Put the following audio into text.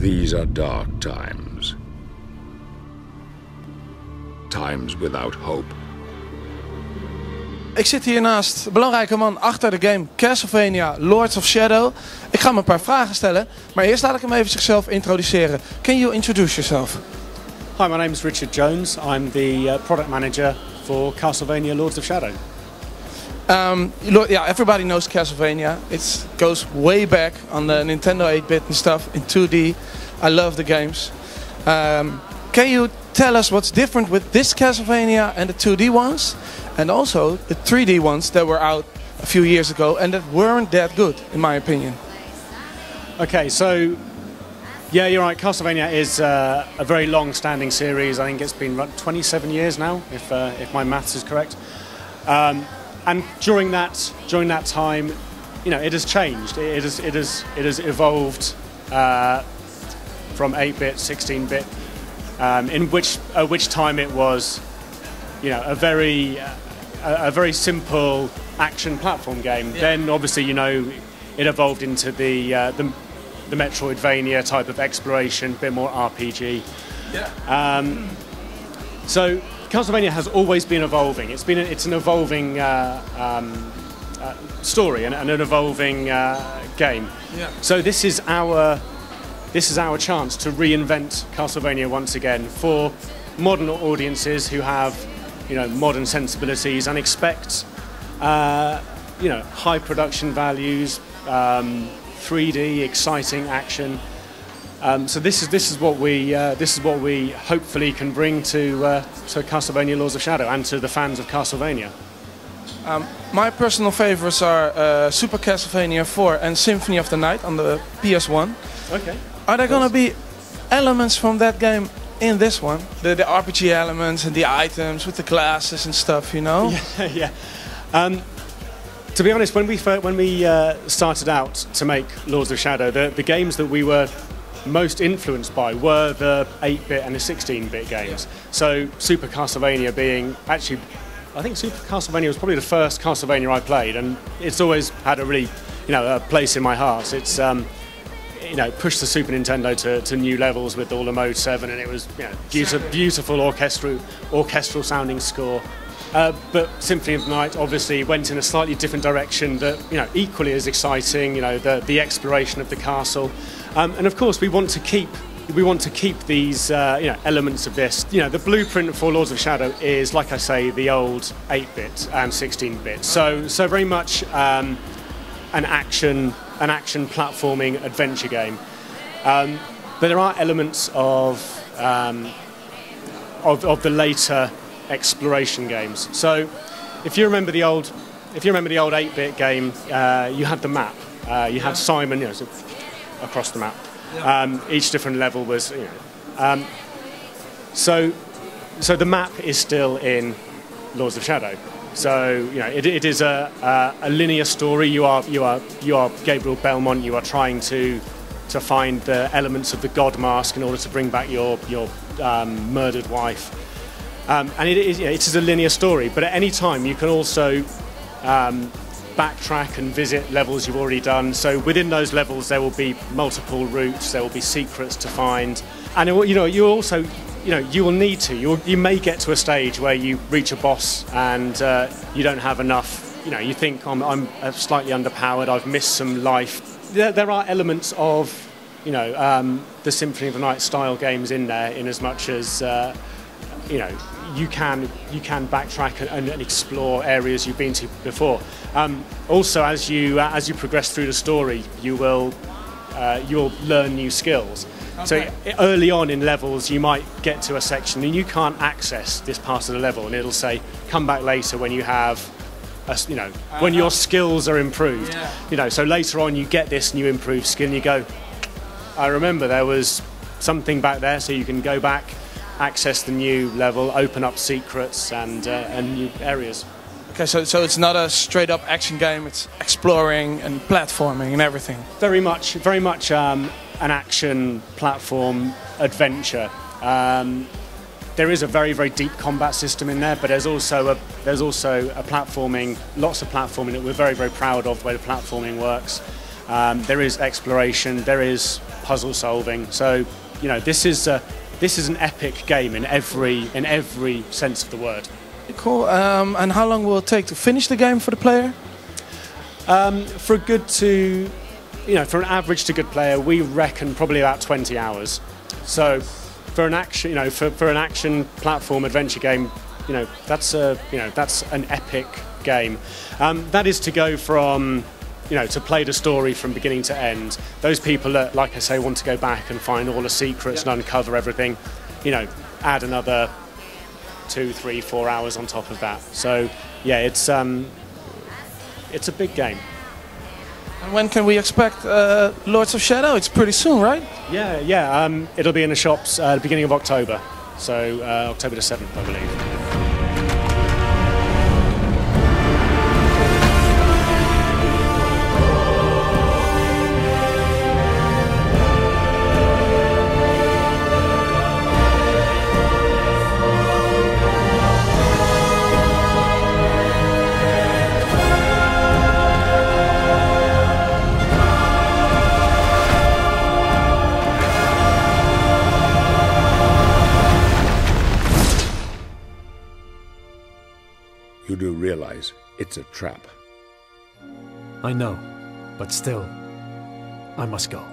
These are dark times. Times without hope. Ik zit hier naast de belangrijke man achter de game Castlevania Lords of Shadow. Ik ga hem een paar vragen stellen, maar eerst laat ik hem even zichzelf introduceren. Can you introduce yourself? Hi, my name is Richard Jones. I'm the product manager for Castlevania Lords of Shadow. Yeah, everybody knows Castlevania. It goes way back on the Nintendo 8-bit and stuff in 2D. I love the games. Can you tell us what's different with this Castlevania and the 2D ones? And also the 3D ones that were out a few years ago and that weren't that good, in my opinion. Okay, so yeah, you're right. Castlevania is a very long-standing series. I think it's been 27 years now, if my maths is correct. And during that time, you know, it has changed. It has evolved from 8-bit, 16-bit, in which time it was, you know, a very simple action platform game. Yeah. Then obviously, you know, it evolved into the Metroidvania type of exploration, a bit more RPG. Yeah. So Castlevania has always been evolving. It's an evolving story and an evolving game. Yeah. So this is our chance to reinvent Castlevania once again for modern audiences who have, you know, modern sensibilities and expect, you know, high production values, 3D, exciting action. So this is what we hopefully can bring to Castlevania Lords of Shadow and to the fans of Castlevania. My personal favorites are Super Castlevania 4 and Symphony of the Night on the PS1. Okay. Are there going to be elements from that game in this one? The RPG elements and the items with the glasses and stuff, you know? Yeah, yeah. To be honest, when we started out to make Lords of Shadow, the games that we were most influenced by were the 8-bit and the 16-bit games. Yeah. So Super Castlevania being actually, I think Super Castlevania was probably the first Castlevania I played, and it's always had a really, you know, a place in my heart. It's you know, pushed the Super Nintendo to new levels with all the Mode 7, and it was, you know, beautiful orchestral sounding score. But Symphony of the Night obviously went in a slightly different direction that, you know, equally as exciting, you know, the exploration of the castle. And of course we want to keep these you know, elements of this. You know, the blueprint for Lords of Shadow is, like I say, the old 8-bit and 16-bit. So very much an action platforming adventure game. But there are elements of the later exploration games. So if you remember the old 8-bit game, you had the map. You had Simon, you know, so across the map. Yeah. Each different level was, you know, so the map is still in Lords of Shadow. So, you know, it is a linear story. You are Gabriel Belmont. You are trying to find the elements of the God Mask in order to bring back your murdered wife. And it is a linear story. But at any time, you can also backtrack and visit levels you've already done. So within those levels, there will be multiple routes. There will be secrets to find, and you know, you also, you know, you will need to. You may get to a stage where you reach a boss and you don't have enough. You know, you think I'm slightly underpowered. I've missed some life. There are elements of, you know, the Symphony of the Night style games in there, in as much as you know, you can backtrack and explore areas you've been to before. Also, as you progress through the story, you'll learn new skills. Okay. So early on in levels, you might get to a section and you can't access this part of the level, and it'll say, "Come back later when you have, you know, when your skills are improved." Yeah. You know, so later on, you get this new improved skill, and you go, "I remember there was something back there," so you can go back, access the new level, open up secrets and new areas. Okay, so it's not a straight-up action game. It's exploring and platforming and everything. Very much an action platform adventure. There is a very, very deep combat system in there, but there's also a platforming, lots of platforming that we're very, very proud of, where the platforming works. There is exploration. There is puzzle solving. So, you know, this is an epic game in every sense of the word. Cool. And how long will it take to finish the game for the player? For an average to good player, we reckon probably about 20 hours. So, for an action platform adventure game, that's an epic game. That is to go from, to play the story from beginning to end. Those people that, like I say, want to go back and find all the secrets and uncover everything, add another 2, 3, 4 hours on top of that. So yeah, it's a big game. And when can we expect Lords of Shadow? It's pretty soon, right? Yeah. It'll be in the shops at the beginning of October. So October the 7th, I believe. You do realize it's a trap. I know, but still, I must go.